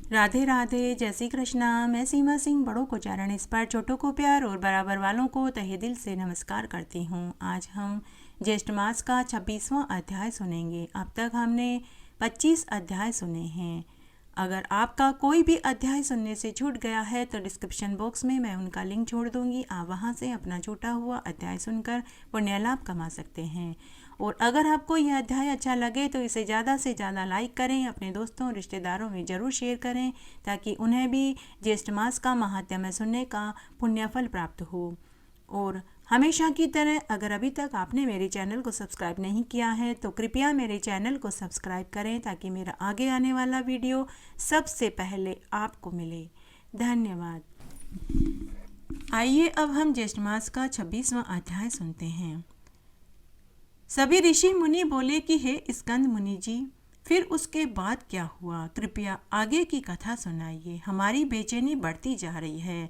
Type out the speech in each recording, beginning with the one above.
राधे राधे, जय श्री कृष्णा। मैं सीमा सिंह बड़ों को चरण स्पर्श, छोटों को प्यार और बराबर वालों को तहे दिल से नमस्कार करती हूँ। आज हम ज्येष्ठ मास का 26वां अध्याय सुनेंगे। अब तक हमने 25 अध्याय सुने हैं। अगर आपका कोई भी अध्याय सुनने से छूट गया है तो डिस्क्रिप्शन बॉक्स में मैं उनका लिंक छोड़ दूंगी। आप वहां से अपना छूटा हुआ अध्याय सुनकर पुण्य लाभ कमा सकते हैं। और अगर आपको यह अध्याय अच्छा लगे तो इसे ज़्यादा से ज़्यादा लाइक करें, अपने दोस्तों रिश्तेदारों में ज़रूर शेयर करें ताकि उन्हें भी ज्येष्ठ मास का महात्म्य सुनने का पुण्य फल प्राप्त हो। और हमेशा की तरह अगर अभी तक आपने मेरे चैनल को सब्सक्राइब नहीं किया है तो कृपया मेरे चैनल को सब्सक्राइब करें ताकि मेरा आगे आने वाला वीडियो सबसे पहले आपको मिले। धन्यवाद। आइए अब हम ज्येष्ठ मास का 26वां अध्याय सुनते हैं। सभी ऋषि मुनि बोले कि हे स्कंद मुनि जी, फिर उसके बाद क्या हुआ? कृपया आगे की कथा सुनाइए, हमारी बेचैनी बढ़ती जा रही है।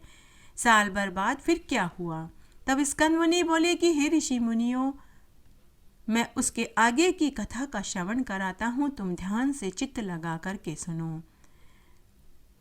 साल भर बाद फिर क्या हुआ? तब स्कंद मुनि बोले कि हे ऋषि मुनियों, मैं उसके आगे की कथा का श्रवण कराता हूँ, तुम ध्यान से चित्त लगा करके सुनो।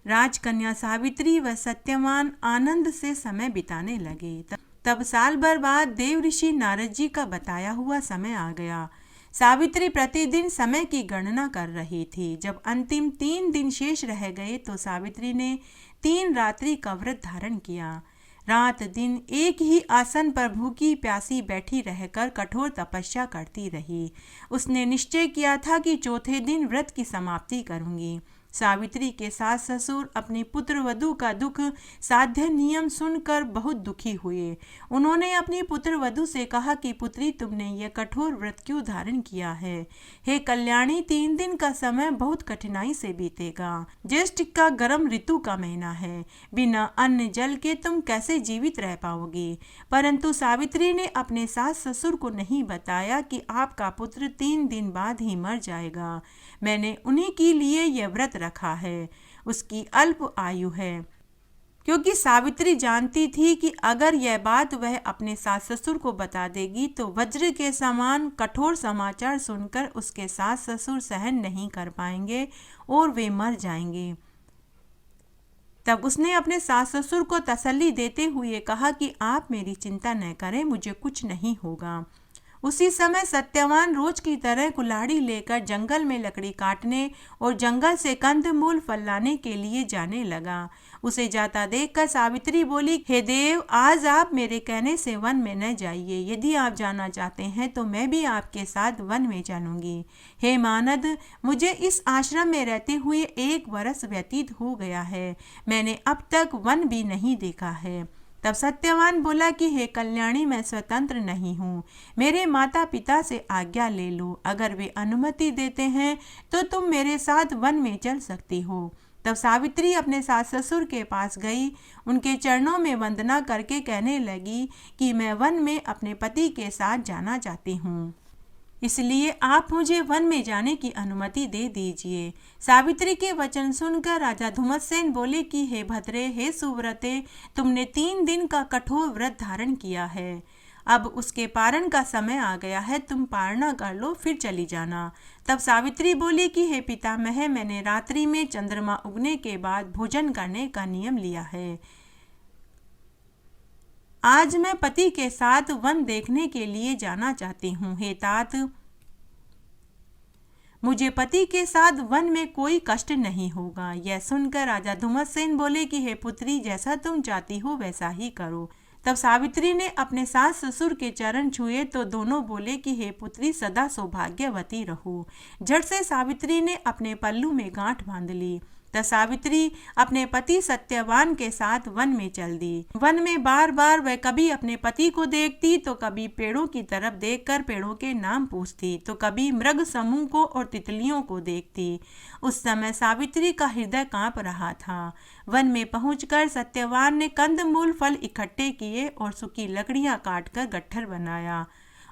राजकन्या सावित्री व सत्यवान आनंद से समय बिताने लगे। तब साल भर बाद देव ऋषि नारद जी का बताया हुआ समय आ गया। सावित्री प्रतिदिन समय की गणना कर रही थी। जब अंतिम 3 दिन शेष रह गए तो सावित्री ने 3 रात्रि का व्रत धारण किया। रात दिन एक ही आसन पर भूखी प्यासी बैठी रहकर कठोर तपस्या करती रही। उसने निश्चय किया था कि चौथे दिन व्रत की समाप्ति करूंगी। सावित्री के सास ससुर अपनी पुत्र वधू का दुख साध्य नियम सुनकर बहुत दुखी हुए। उन्होंने अपनी पुत्र वधू से कहा कि पुत्री, तुमने यह कठोर व्रत क्यों धारण किया है? हे कल्याणी, 3 दिन का समय बहुत कठिनाई से बीतेगा। ज्येष्ठ का गर्म ऋतु का महीना है, बिना अन्न जल के तुम कैसे जीवित रह पाओगी? परंतु सावित्री ने अपने सास ससुर को नहीं बताया कि आपका पुत्र 3 दिन बाद ही मर जाएगा। मैंने उन्हीं के लिए यह व्रत रखा है। उसकी अल्प आयु है। क्योंकि सावित्री जानती थी कि अगर यह बात वह अपने सास ससुर को बता देगी तो वज्र के समान कठोर समाचार सुनकर उसके सास ससुर सहन नहीं कर पाएंगे और वे मर जाएंगे। तब उसने अपने सास ससुर को तसल्ली देते हुए कहा कि आप मेरी चिंता न करें, मुझे कुछ नहीं होगा। उसी समय सत्यवान रोज की तरह कुल्हाड़ी लेकर जंगल में लकड़ी काटने और जंगल से कंदमूल फल लाने के लिए जाने लगा। उसे जाता देखकर सावित्री बोली, हे देव, आज आप मेरे कहने से वन में न जाइए। यदि आप जाना चाहते हैं तो मैं भी आपके साथ वन में चलूंगी। हे मानद, मुझे इस आश्रम में रहते हुए 1 वर्ष व्यतीत हो गया है। मैंने अब तक वन भी नहीं देखा है। तब सत्यवान बोला कि हे कल्याणी, मैं स्वतंत्र नहीं हूँ। मेरे माता पिता से आज्ञा ले लो। अगर वे अनुमति देते हैं तो तुम मेरे साथ वन में चल सकती हो। तब सावित्री अपने सास ससुर के पास गई। उनके चरणों में वंदना करके कहने लगी कि मैं वन में अपने पति के साथ जाना चाहती हूँ, इसलिए आप मुझे वन में जाने की अनुमति दे दीजिए। सावित्री के वचन सुनकर राजा धुमतसेन बोले कि हे भद्रे, हे सुव्रते, तुमने 3 दिन का कठोर व्रत धारण किया है। अब उसके पारण का समय आ गया है, तुम पारणा कर लो, फिर चली जाना। तब सावित्री बोली कि हे पितामह, मैंने रात्रि में चंद्रमा उगने के बाद भोजन करने का नियम लिया है। आज मैं पति के साथ वन देखने के लिए जाना चाहती हूँ। हे तात, मुझे पति के साथ वन में कोई कष्ट नहीं होगा। यह सुनकर राजा धुमतसेन बोले कि हे पुत्री, जैसा तुम चाहती हो वैसा ही करो। तब सावित्री ने अपने सास ससुर के चरण छुए तो दोनों बोले कि हे पुत्री, सदा सौभाग्यवती रहो। झट से सावित्री ने अपने पल्लू में गांठ बांध ली। तब सावित्री अपने पति सत्यवान के साथ वन में चल दी। वन में बार बार वह कभी अपने पति को देखती तो कभी पेड़ों की तरफ देखकर पेड़ों के नाम पूछती, तो कभी मृग समूह को और तितलियों को देखती। उस समय सावित्री का हृदय कांप रहा था। वन में पहुंचकर सत्यवान ने कंदमूल फल इकट्ठे किए और सूखी लकड़ियां काटकर गट्ठर बनाया।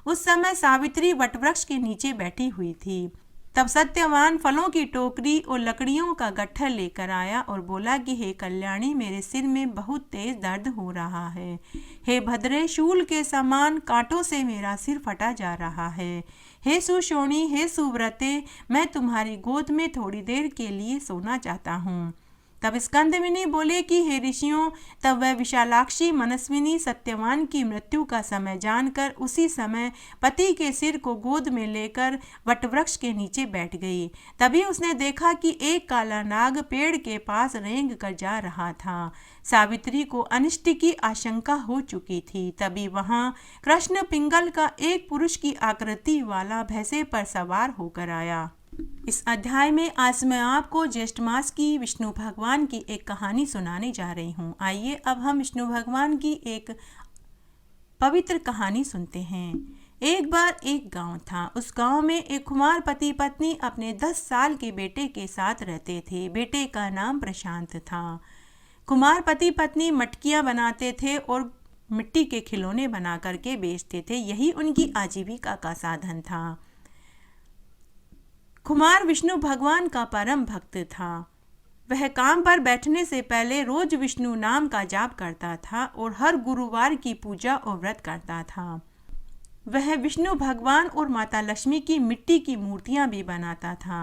उस समय सावित्री वटवृक्ष के नीचे बैठी हुई थी। तब सत्यवान फलों की टोकरी और लकड़ियों का गट्ठर लेकर आया और बोला कि हे कल्याणी, मेरे सिर में बहुत तेज दर्द हो रहा है। हे भद्रे, शूल के समान कांटों से मेरा सिर फटा जा रहा है। हे सुशोणी, हे सुव्रते, मैं तुम्हारी गोद में थोड़ी देर के लिए सोना चाहता हूँ। तब स्कंदमुनि बोले कि हे ऋषियों, तब वह विशालाक्षी मनस्विनी सत्यवान की मृत्यु का समय जानकर उसी समय पति के सिर को गोद में लेकर वटवृक्ष के नीचे बैठ गई। तभी उसने देखा कि एक काला नाग पेड़ के पास रेंग कर जा रहा था। सावित्री को अनिष्ट की आशंका हो चुकी थी। तभी वहां कृष्ण पिंगल का एक पुरुष की आकृति वाला भैंसे पर सवार होकर आया। इस अध्याय में आज मैं आपको ज्येष्ठ मास की विष्णु भगवान की एक कहानी सुनाने जा रही हूँ। आइए अब हम विष्णु भगवान की एक पवित्र कहानी सुनते हैं। एक बार एक गांव था। उस गांव में एक कुमार पति पत्नी अपने 10 साल के बेटे के साथ रहते थे। बेटे का नाम प्रशांत था। कुमार पति पत्नी मटकियां बनाते थे और मिट्टी के खिलौने बना करके बेचते थे। यही उनकी आजीविका का साधन था। कुमार विष्णु भगवान का परम भक्त था। वह काम पर बैठने से पहले रोज विष्णु नाम का जाप करता था और हर गुरुवार की पूजा और व्रत करता था। वह विष्णु भगवान और माता लक्ष्मी की मिट्टी की मूर्तियां भी बनाता था।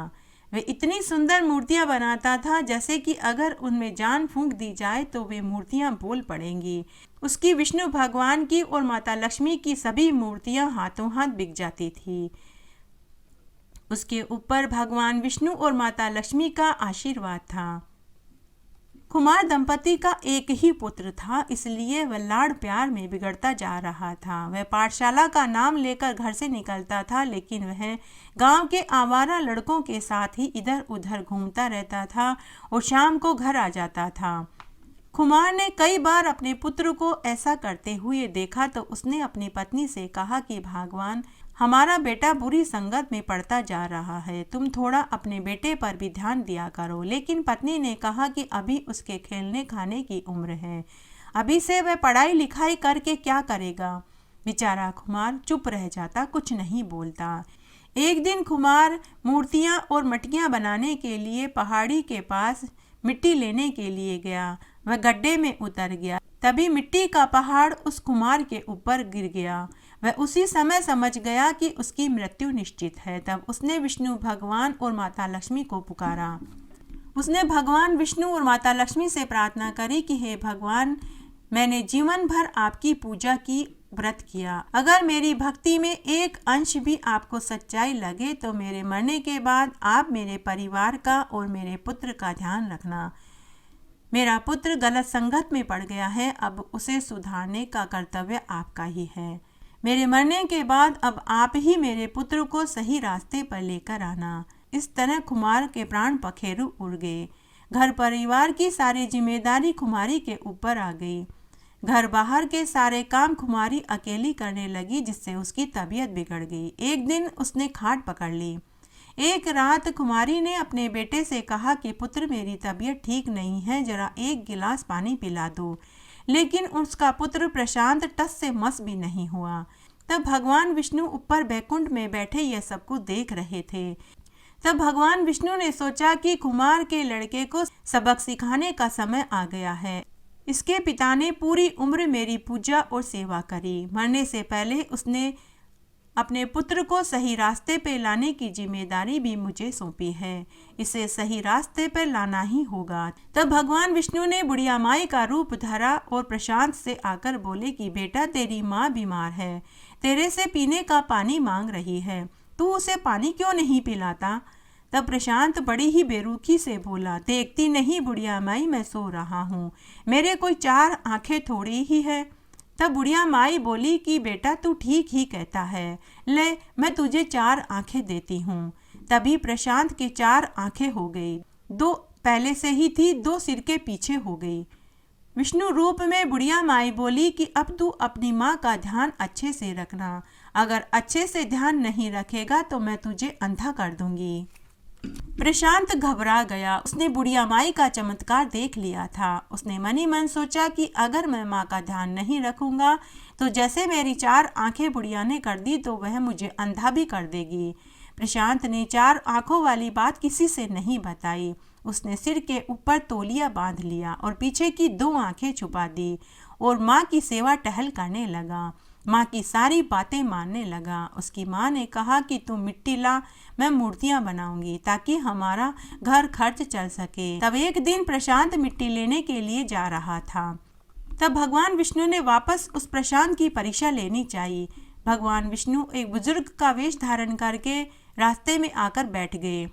वह इतनी सुंदर मूर्तियां बनाता था जैसे कि अगर उनमें जान फूंक दी जाए तो वे मूर्तियां बोल पड़ेंगी। उसकी विष्णु भगवान की और माता लक्ष्मी की सभी मूर्तियां हाथों हाथ बिक जाती थी। उसके ऊपर भगवान विष्णु और माता लक्ष्मी का आशीर्वाद था। कुमार दंपति का एक ही पुत्र था, इसलिए वह लाड़ प्यार में बिगड़ता जा रहा था। वह पाठशाला का नाम लेकर घर से निकलता था, लेकिन वह गांव के आवारा लड़कों के साथ ही इधर उधर घूमता रहता था और शाम को घर आ जाता था। कुमार ने कई बार अपने पुत्र को ऐसा करते हुए देखा तो उसने अपनी पत्नी से कहा कि भगवान, हमारा बेटा बुरी संगत में पड़ता जा रहा है, तुम थोड़ा अपने बेटे पर भी ध्यान दिया करो। लेकिन पत्नी ने कहा कि अभी उसके खेलने खाने की उम्र है, अभी से वह पढ़ाई लिखाई करके क्या करेगा। बेचारा कुमार चुप रह जाता, कुछ नहीं बोलता। एक दिन कुमार मूर्तियां और मटकियां बनाने के लिए पहाड़ी के पास मिट्टी लेने के लिए गया। वह गड्ढे में उतर गया। तभी मिट्टी का पहाड़ उस कुमार के ऊपर गिर गया। वह उसी समय समझ गया कि उसकी मृत्यु निश्चित है। तब उसने विष्णु भगवान और माता लक्ष्मी को पुकारा। उसने भगवान विष्णु और माता लक्ष्मी से प्रार्थना करी कि हे भगवान, मैंने जीवन भर आपकी पूजा की, व्रत किया। अगर मेरी भक्ति में एक अंश भी आपको सच्चाई लगे तो मेरे मरने के बाद आप मेरे परिवार का और मेरे पुत्र का ध्यान रखना। मेरा पुत्र गलत संगत में पड़ गया है, अब उसे सुधारने का कर्तव्य आपका ही है। मेरे मरने के बाद अब आप ही मेरे पुत्र को सही रास्ते पर लेकर आना। इस तरह कुमार के प्राण पखेरु उड़ गए। घर परिवार की सारी जिम्मेदारी कुमारी के ऊपर आ गई। घर बाहर के सारे काम कुमारी अकेली करने लगी, जिससे उसकी तबीयत बिगड़ गई। एक दिन उसने खाट पकड़ ली। एक रात कुमारी ने अपने बेटे से कहा कि पुत्र, मेरी तबीयत ठीक नहीं है, जरा एक गिलास पानी पिला दो। लेकिन उसका पुत्र प्रशांत टस से मस भी नहीं हुआ। तब भगवान विष्णु ऊपर बैकुंठ में बैठे यह सब कुछ देख रहे थे। तब भगवान विष्णु ने सोचा कि कुमार के लड़के को सबक सिखाने का समय आ गया है। इसके पिता ने पूरी उम्र मेरी पूजा और सेवा करी। मरने से पहले उसने अपने पुत्र को सही रास्ते पे लाने की जिम्मेदारी भी मुझे सौंपी है। इसे सही रास्ते पर लाना ही होगा। तब भगवान विष्णु ने बुढ़िया माई का रूप धरा और प्रशांत से आकर बोले कि बेटा, तेरी माँ बीमार है, तेरे से पीने का पानी मांग रही है, तू उसे पानी क्यों नहीं पिलाता। तब प्रशांत बड़ी ही बेरुखी से बोला, देखती नहीं बुढ़िया माई, मैं सो रहा हूँ, मेरे कोई 4 आंखें थोड़ी ही है। तब बुढ़िया माई बोली कि बेटा, तू ठीक ही कहता है, ले मैं तुझे 4 आंखें देती हूँ। तभी प्रशांत के 4 आंखें हो गई। 2 पहले से ही थी, 2 सिर के पीछे हो गई। विष्णु रूप में बुढ़िया माई बोली कि अब तू अपनी माँ का ध्यान अच्छे से रखना, अगर अच्छे से ध्यान नहीं रखेगा तो मैं तुझे अंधा कर दूंगी। प्रशांत घबरा गया। उसने बुढ़िया माई का चमत्कार देख लिया था। उसने मन ही मन सोचा कि अगर मैं माँ का ध्यान नहीं रखूंगा तो जैसे मेरी 4 आंखें बुढ़िया ने कर दी तो वह मुझे अंधा भी कर देगी। प्रशांत ने 4 आंखों वाली बात किसी से नहीं बताई। उसने सिर के ऊपर तौलिया बांध लिया और पीछे की 2 आंखें छुपा दी और माँ की सेवा टहल करने लगा। माँ की सारी बातें मानने लगा। उसकी माँ ने कहा कि तू मिट्टी ला, मैं मूर्तियाँ बनाऊंगी ताकि हमारा घर खर्च चल सके। तब एक दिन प्रशांत मिट्टी लेने के लिए जा रहा था। तब भगवान विष्णु ने वापस उस प्रशांत की परीक्षा लेनी चाहिए। भगवान विष्णु एक बुजुर्ग का वेश धारण करके रास्ते में आकर बैठ गए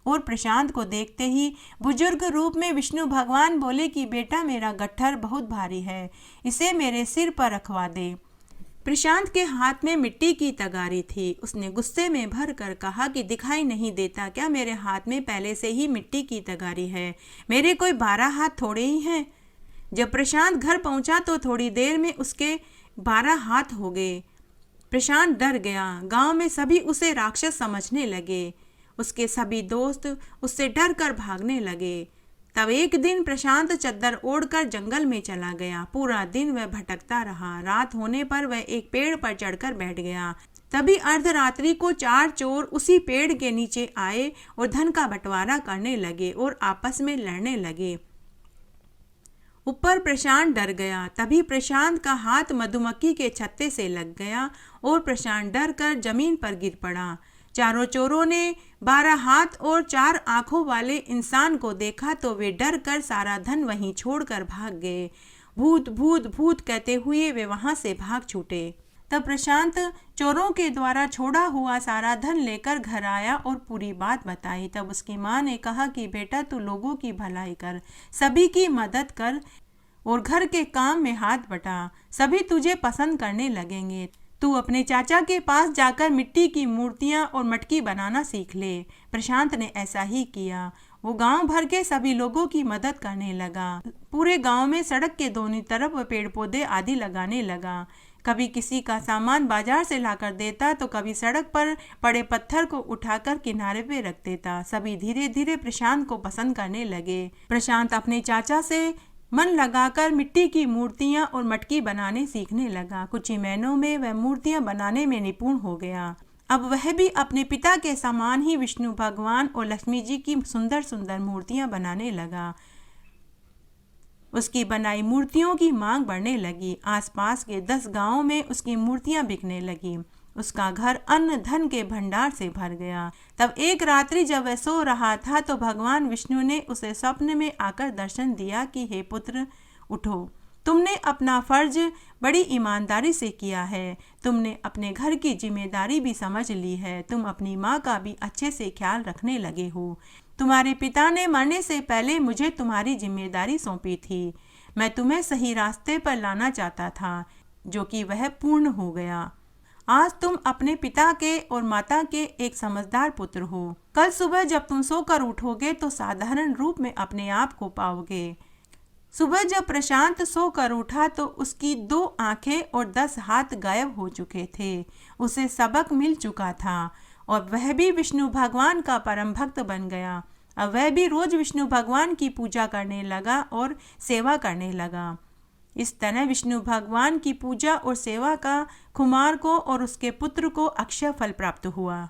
और प्रशांत को देखते ही बुजुर्ग रूप में विष्णु भगवान बोले कि बेटा, मेरा गट्ठर बहुत भारी है, इसे मेरे सिर पर रखवा दे। प्रशांत के हाथ में मिट्टी की तगारी थी। उसने गुस्से में भर कर कहा कि दिखाई नहीं देता क्या मेरे हाथ में पहले से ही मिट्टी की तगारी है? मेरे कोई 12 हाथ थोड़े ही हैं। जब प्रशांत घर पहुंचा तो थोड़ी देर में उसके 12 हाथ हो गए। प्रशांत डर गया। गांव में सभी उसे राक्षस समझने लगे। उसके सभी दोस्त उससे डर कर भागने लगे। तब एक दिन प्रशांत चद्दर ओढ़कर जंगल में चला गया। पूरा दिन वह भटकता रहा। रात होने पर वह एक पेड़ पर चढ़कर बैठ गया। तभी अर्धरात्रि को 4 चोर उसी पेड़ के नीचे आए और धन का बंटवारा करने लगे और आपस में लड़ने लगे। ऊपर प्रशांत डर गया। तभी प्रशांत का हाथ मधुमक्खी के छत्ते से लग गया और प्रशांत डर कर जमीन पर गिर पड़ा। चारों चोरों ने 12 हाथ और 4 आंखों वाले इंसान को देखा तो वे डर कर सारा धन वहीं छोड़कर भाग गए। भूत भूत भूत कहते हुए वे वहां से भाग छूटे। तब प्रशांत चोरों के द्वारा छोड़ा हुआ सारा धन लेकर घर आया और पूरी बात बताई। तब उसकी माँ ने कहा कि बेटा, तू लोगों की भलाई कर, सभी की मदद कर और घर के काम में हाथ बटा, सभी तुझे पसंद करने लगेंगे। तू अपने चाचा के पास जाकर मिट्टी की मूर्तियां और मटकी बनाना सीख ले। प्रशांत ने ऐसा ही किया। वो गांव भर के सभी लोगों की मदद करने लगा। पूरे गांव में सड़क के दोनों तरफ पेड़ पौधे आदि लगाने लगा। कभी किसी का सामान बाजार से लाकर देता तो कभी सड़क पर पड़े पत्थर को उठाकर किनारे पे रख देता। सभी धीरे धीरे प्रशांत को पसंद करने लगे। प्रशांत अपने चाचा से मन लगाकर मिट्टी की मूर्तियां और मटकी बनाने सीखने लगा। कुछ ही महीनों में वह मूर्तियां बनाने में निपुण हो गया। अब वह भी अपने पिता के समान ही विष्णु भगवान और लक्ष्मी जी की सुंदर सुंदर मूर्तियां बनाने लगा। उसकी बनाई मूर्तियों की मांग बढ़ने लगी। आसपास के 10 गांवों में उसकी मूर्तियां बिकने लगी। उसका घर अन्न धन के भंडार से भर गया। तब एक रात्रि जब वह सो रहा था तो भगवान विष्णु ने उसे स्वप्न में आकर दर्शन दिया कि हे पुत्र, उठो, तुमने अपना फर्ज बड़ी ईमानदारी से किया है। तुमने अपने घर की जिम्मेदारी भी समझ ली है। तुम अपनी माँ का भी अच्छे से ख्याल रखने लगे हो। तुम्हारे पिता ने मरने से पहले मुझे तुम्हारी जिम्मेदारी सौंपी थी। मैं तुम्हें सही रास्ते पर लाना चाहता था, जो कि वह पूर्ण हो गया। आज तुम अपने पिता के और माता के एक समझदार पुत्र हो। कल सुबह जब तुम सोकर उठोगे तो साधारण रूप में अपने आप को पाओगे। सुबह जब प्रशांत सोकर उठा तो उसकी 2 आंखें और 10 हाथ गायब हो चुके थे। उसे सबक मिल चुका था और वह भी विष्णु भगवान का परम भक्त बन गया। अब वह भी रोज विष्णु भगवान की पूजा करने लगा और सेवा करने लगा। इस तरह विष्णु भगवान की पूजा और सेवा का कुमार को और उसके पुत्र को अक्षय फल प्राप्त हुआ।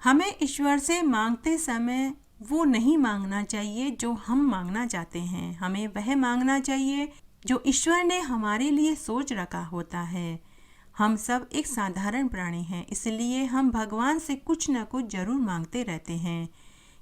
हमें ईश्वर से मांगते समय वो नहीं मांगना चाहिए जो हम मांगना चाहते हैं। हमें वह मांगना चाहिए जो ईश्वर ने हमारे लिए सोच रखा होता है। हम सब एक साधारण प्राणी हैं, इसलिए हम भगवान से कुछ न कुछ जरूर मांगते रहते हैं।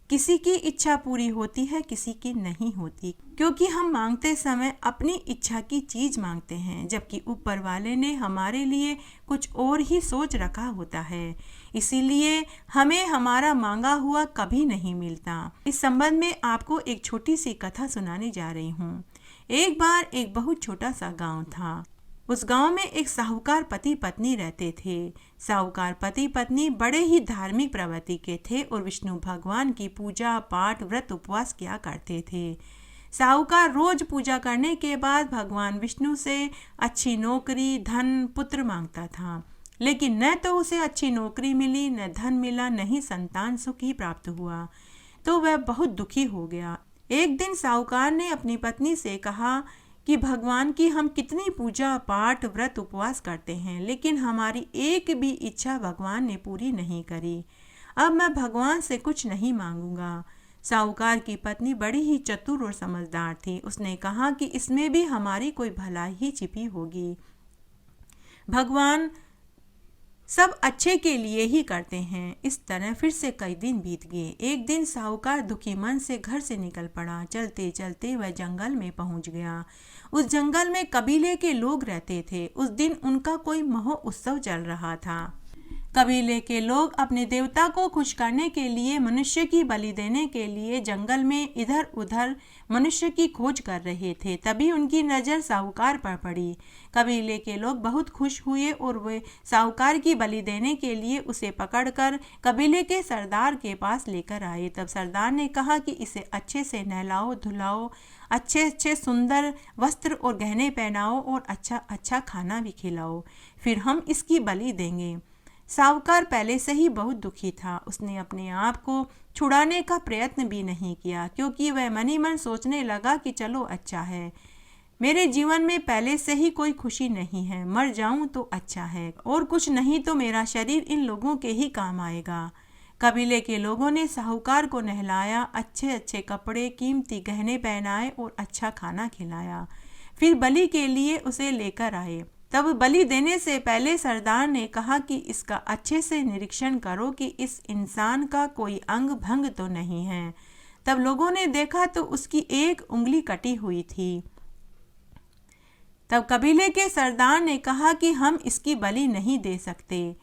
किसी की इच्छा पूरी होती है, किसी की नहीं होती, क्योंकि हम मांगते समय अपनी इच्छा की चीज मांगते हैं, जबकि ऊपर वाले ने हमारे लिए कुछ और ही सोच रखा होता है। इसीलिए हमें हमारा मांगा हुआ कभी नहीं मिलता। इस संबंध में आपको एक छोटी सी कथा सुनाने जा रही हूँ। एक बार एक बहुत छोटा सा गांव था। उस गांव में एक साहूकार पति पत्नी रहते थे। साहूकार पति पत्नी बड़े ही धार्मिक प्रवृत्ति के थे और विष्णु भगवान की पूजा पाठ व्रत उपवास किया करते थे। साहूकार रोज पूजा करने के बाद भगवान विष्णु से अच्छी नौकरी, धन, पुत्र मांगता था, लेकिन न तो उसे अच्छी नौकरी मिली, न धन मिला, न ही संतान सुख ही प्राप्त हुआ। तो वह बहुत दुखी हो गया। एक दिन साहूकार ने अपनी पत्नी से कहा कि भगवान की हम कितनी पूजा पाठ व्रत उपवास करते हैं, लेकिन हमारी एक भी इच्छा भगवान ने पूरी नहीं करी। अब मैं भगवान से कुछ नहीं मांगूंगा। साहूकार की पत्नी बड़ी ही चतुर और समझदार थी। उसने कहा कि इसमें भी हमारी कोई भलाई ही छिपी होगी। भगवान सब अच्छे के लिए ही करते हैं। इस तरह फिर से कई दिन बीत गए। एक दिन साहूकार दुखी मन से घर से निकल पड़ा। चलते चलते वह जंगल में पहुंच गया। उस जंगल में कबीले के लोग रहते थे। उस दिन उनका कोई महोत्सव चल रहा था। कबीले के लोग अपने देवता को खुश करने के लिए, मनुष्य की बलि देने के लिए जंगल में इधर उधर मनुष्य की खोज कर रहे थे। तभी उनकी नज़र साहूकार पर पड़ी। कबीले के लोग बहुत खुश हुए और वे साहूकार की बलि देने के लिए उसे पकड़कर कबीले के सरदार के पास लेकर आए। तब सरदार ने कहा कि इसे अच्छे से नहलाओ धुलाओ, अच्छे अच्छे सुंदर वस्त्र और गहने पहनाओ और अच्छा अच्छा खाना भी खिलाओ, फिर हम इसकी बलि देंगे। साहूकार पहले से ही बहुत दुखी था। उसने अपने आप को छुड़ाने का प्रयत्न भी नहीं किया, क्योंकि वह मन ही मन सोचने लगा कि चलो अच्छा है, मेरे जीवन में पहले से ही कोई खुशी नहीं है, मर जाऊं तो अच्छा है, और कुछ नहीं तो मेरा शरीर इन लोगों के ही काम आएगा। कबीले के लोगों ने साहूकार को नहलाया, अच्छे अच्छे कपड़े कीमती गहने पहनाए और अच्छा खाना खिलाया। फिर बलि के लिए उसे लेकर आए। तब बलि देने से पहले सरदार ने कहा कि इसका अच्छे से निरीक्षण करो कि इस इंसान का कोई अंग भंग तो नहीं है। तब लोगों ने देखा तो उसकी एक उंगली कटी हुई थी। तब कबीले के सरदार ने कहा कि हम इसकी बलि नहीं दे सकते।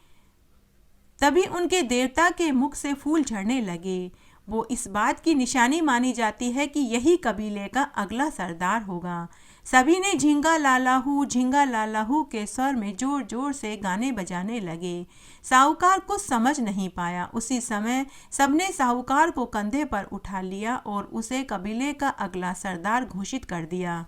तभी उनके देवता के मुख से फूल झड़ने लगे। वो इस बात की निशानी मानी जाती है कि यही कबीले का अगला सरदार होगा। सभी ने झिंगा लालाहू के स्वर में जोर जोर से गाने बजाने लगे। साहूकार कुछ समझ नहीं पाया। उसी समय सबने साहूकार को कंधे पर उठा लिया और उसे कबीले का अगला सरदार घोषित कर दिया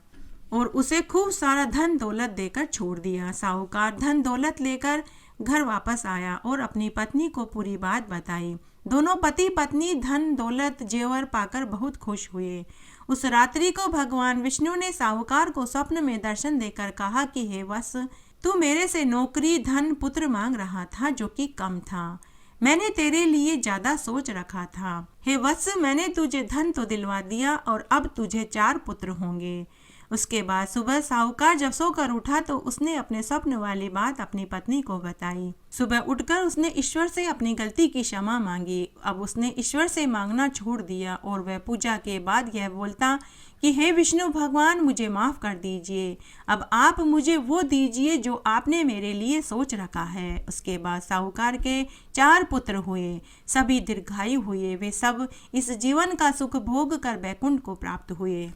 और उसे खूब सारा धन दौलत देकर छोड़ दिया। साहूकार धन दौलत लेकर घर वापस आया और अपनी पत्नी को पूरी बात बताई। दोनों पति पत्नी धन दौलत जेवर पाकर बहुत खुश हुए। उस रात्रि को भगवान विष्णु ने साहूकार को स्वप्न में दर्शन देकर कहा कि हे वत्स, तू मेरे से नौकरी धन पुत्र मांग रहा था, जो कि कम था। मैंने तेरे लिए ज्यादा सोच रखा था। हे वत्स, मैंने तुझे धन तो दिलवा दिया और अब तुझे 4 पुत्र होंगे। उसके बाद सुबह साहूकार जब सोकर उठा तो उसने अपने स्वप्न वाली बात अपनी पत्नी को बताई। सुबह उठकर उसने ईश्वर से अपनी गलती की क्षमा मांगी। अब उसने ईश्वर से मांगना छोड़ दिया और वह पूजा के बाद यह बोलता कि हे विष्णु भगवान, मुझे माफ कर दीजिए, अब आप मुझे वो दीजिए जो आपने मेरे लिए सोच रखा है। उसके बाद साहूकार के 4 पुत्र हुए, सभी दीर्घायु हुए। वे सब इस जीवन का सुख भोग कर बैकुंठ को प्राप्त हुए।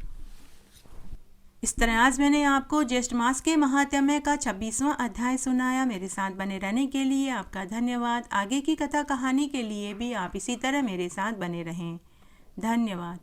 इस तरह आज मैंने आपको ज्येष्ठ मास के महात्म्य का 26वां अध्याय सुनाया। मेरे साथ बने रहने के लिए आपका धन्यवाद। आगे की कथा कहानी के लिए भी आप इसी तरह मेरे साथ बने रहें। धन्यवाद।